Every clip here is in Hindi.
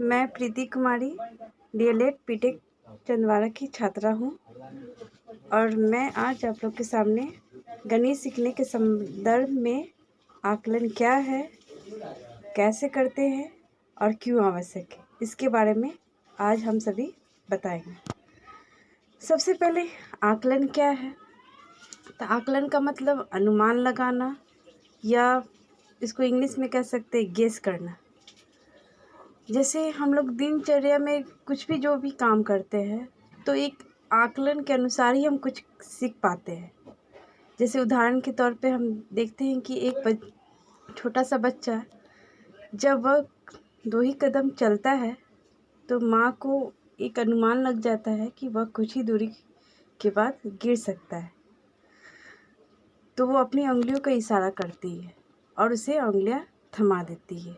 मैं प्रीति कुमारी डीएलएड बीटेक चंदवारा की छात्रा हूँ और मैं आज आप लोग के सामने गणित सीखने के संदर्भ में आकलन क्या है, कैसे करते हैं और क्यों आवश्यक है, इसके बारे में आज हम सभी बताएंगे। सबसे पहले आकलन क्या है? तो आकलन का मतलब अनुमान लगाना या इसको इंग्लिश में कह सकते हैं गेस करना। जैसे हम लोग दिनचर्या में कुछ भी जो भी काम करते हैं तो एक आकलन के अनुसार ही हम कुछ सीख पाते हैं। जैसे उदाहरण के तौर पे हम देखते हैं कि एक छोटा सा बच्चा जब वह 2 ही कदम चलता है तो माँ को एक अनुमान लग जाता है कि वह कुछ ही दूरी के बाद गिर सकता है, तो वो अपनी उंगलियों का इशारा करती है और उसे उंगलियां थमा देती है।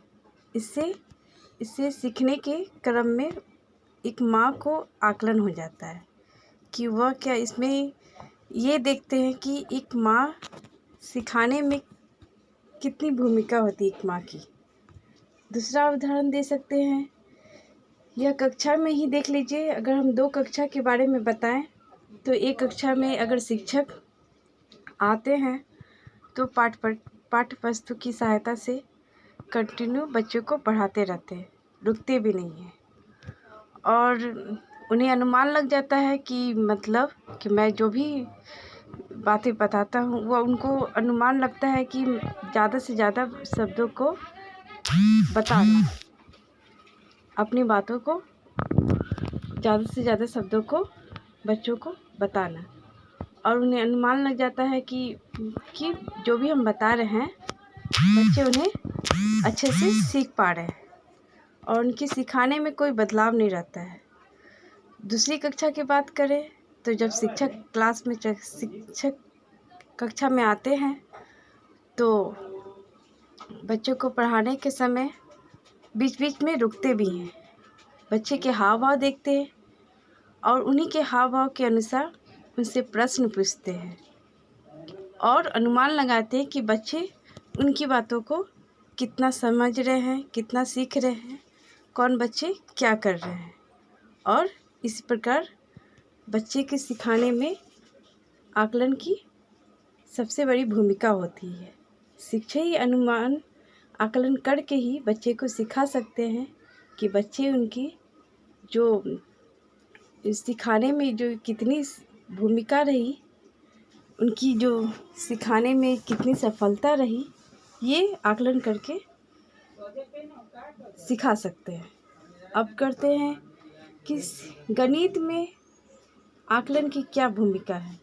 इससे सीखने के क्रम में एक माँ को आकलन हो जाता है कि वह क्या, इसमें ये देखते हैं कि एक माँ सिखाने में कितनी भूमिका होती है एक माँ की। दूसरा उदाहरण दे सकते हैं, यह कक्षा में ही देख लीजिए। अगर हम 2 कक्षा के बारे में बताएं तो एक कक्षा में अगर शिक्षक आते हैं तो पाठ्य पुस्तक की सहायता से कंटिन्यू बच्चों को पढ़ाते रहते हैं, रुकते भी नहीं हैं और उन्हें अनुमान लग जाता है कि मतलब कि मैं जो भी बातें बताता हूँ वो उनको अनुमान लगता है कि ज़्यादा से ज़्यादा शब्दों को बताना, अपनी बातों को ज़्यादा से ज़्यादा शब्दों को बच्चों को बताना, और उन्हें अनुमान लग जाता है कि जो भी हम बता रहे हैं बच्चे उन्हें अच्छे से सीख पा रहे हैं और उनकी सिखाने में कोई बदलाव नहीं रहता है। दूसरी कक्षा की बात करें तो जब शिक्षक कक्षा में आते हैं तो बच्चों को पढ़ाने के समय बीच बीच में रुकते भी हैं, बच्चे के हाव भाव देखते हैं और उन्हीं के हाव भाव के अनुसार उनसे प्रश्न पूछते हैं और अनुमान लगाते हैं कि बच्चे उनकी बातों को कितना समझ रहे हैं, कितना सीख रहे हैं, कौन बच्चे क्या कर रहे हैं। और इस प्रकार बच्चे के सिखाने में आकलन की सबसे बड़ी भूमिका होती है। शिक्षक ही अनुमान आकलन करके ही बच्चे को सिखा सकते हैं कि बच्चे उनकी जो सिखाने में जो कितनी भूमिका रही, उनकी जो सिखाने में कितनी सफलता रही, ये आकलन करके सिखा सकते हैं। अब करते हैं कि गणित में आकलन की क्या भूमिका है।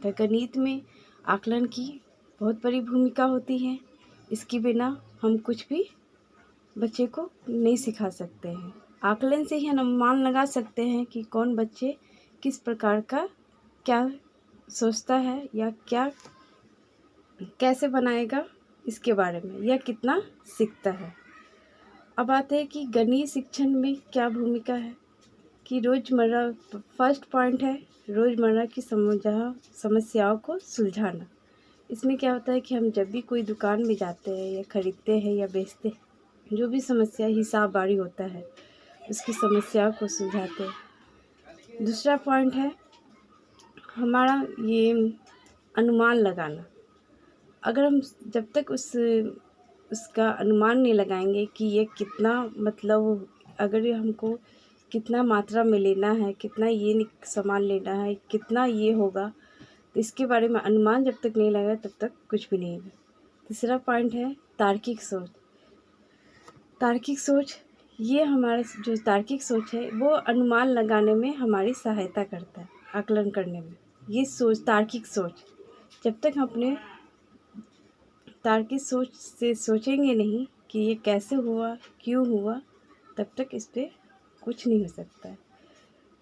तो गणित में आकलन की बहुत बड़ी भूमिका होती है। इसके बिना हम कुछ भी बच्चे को नहीं सिखा सकते हैं। आकलन से ही अनुमान लगा सकते हैं कि कौन बच्चे किस प्रकार का क्या सोचता है या क्या कैसे बनाएगा, इसके बारे में या कितना सीखता है। अब आते हैं कि गणित शिक्षण में क्या भूमिका है कि रोज़मर्रा फर्स्ट पॉइंट है रोज़मर्रा की समस्याओं को सुलझाना। इसमें क्या होता है कि हम जब भी कोई दुकान में जाते हैं या ख़रीदते हैं या बेचते हैं, जो भी समस्या हिसाब बारी होता है उसकी समस्याओं को सुलझाते हैं। दूसरा पॉइंट है हमारा ये अनुमान लगाना। अगर हम जब तक उसका अनुमान नहीं लगाएंगे कि ये कितना, मतलब अगर ये हमको कितना मात्रा में लेना है, कितना ये सामान लेना है, कितना ये होगा, तो इसके बारे में अनुमान जब तक नहीं लगाए तब तक कुछ भी नहीं होगा। तीसरा पॉइंट है तार्किक सोच। तार्किक सोच, ये हमारा जो तार्किक सोच है वो अनुमान लगाने में हमारी सहायता करता है, आकलन करने में। ये सोच, तार्किक सोच, जब तक हम अपने तार्किक सोच से सोचेंगे नहीं कि ये कैसे हुआ, क्यों हुआ, तब तक इस पर कुछ नहीं हो सकता है।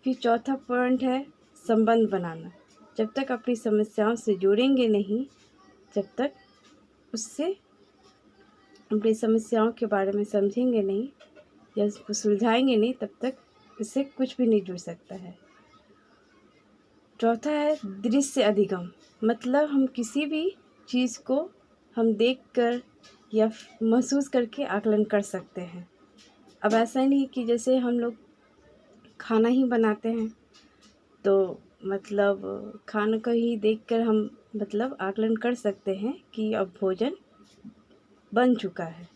फिर चौथा पॉइंट है संबंध बनाना। जब तक अपनी समस्याओं से जुड़ेंगे नहीं, जब तक उससे अपनी समस्याओं के बारे में समझेंगे नहीं या उसको सुलझाएंगे नहीं, तब तक इससे कुछ भी नहीं जुड़ सकता है। चौथा है दृश्य अधिगम। मतलब हम किसी भी चीज़ को हम देखकर या महसूस करके आकलन कर सकते हैं। अब ऐसा नहीं कि जैसे हम लोग खाना ही बनाते हैं तो मतलब खाने को ही देखकर हम मतलब आकलन कर सकते हैं कि अब भोजन बन चुका है।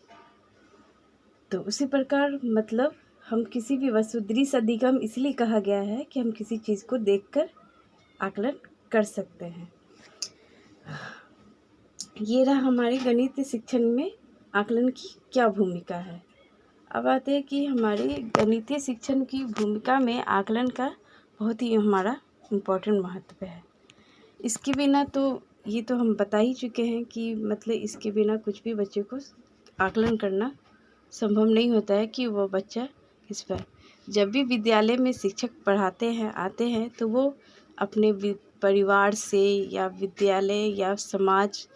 तो उसी प्रकार मतलब हम किसी भी वस्तु दृश्य अधिगम इसलिए कहा गया है कि हम किसी चीज़ को देखकर आकलन कर सकते हैं। ये रहा हमारे गणित शिक्षण में आकलन की क्या भूमिका है। अब आते हैं कि हमारे गणितीय शिक्षण की भूमिका में आकलन का बहुत ही हमारा इम्पोर्टेंट महत्व है। इसके बिना तो ये तो हम बता ही चुके हैं कि मतलब इसके बिना कुछ भी बच्चे को आकलन करना संभव नहीं होता है कि वो बच्चा किस पर। जब भी विद्यालय में शिक्षक पढ़ाते हैं आते हैं तो वो अपने परिवार से या विद्यालय या समाज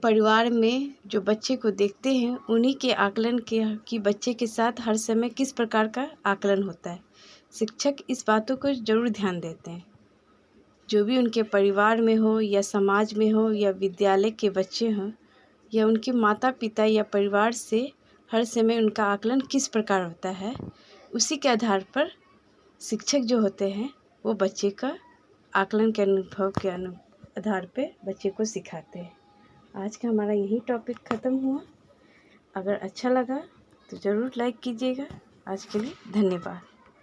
परिवार में जो बच्चे को देखते हैं उन्हीं के आकलन के कि बच्चे के साथ हर समय किस प्रकार का आकलन होता है। शिक्षक इस बातों को ज़रूर ध्यान देते हैं। जो भी उनके परिवार में हो या समाज में हो या विद्यालय के बच्चे हों या उनके माता पिता या परिवार से हर समय उनका आकलन किस प्रकार होता है, उसी के आधार पर शिक्षक जो होते हैं वो बच्चे का आकलन के अनुभव के आधार पे बच्चे को सिखाते हैं। आज का हमारा यही टॉपिक ख़त्म हुआ। अगर अच्छा लगा तो ज़रूर लाइक कीजिएगा। आज के लिए धन्यवाद।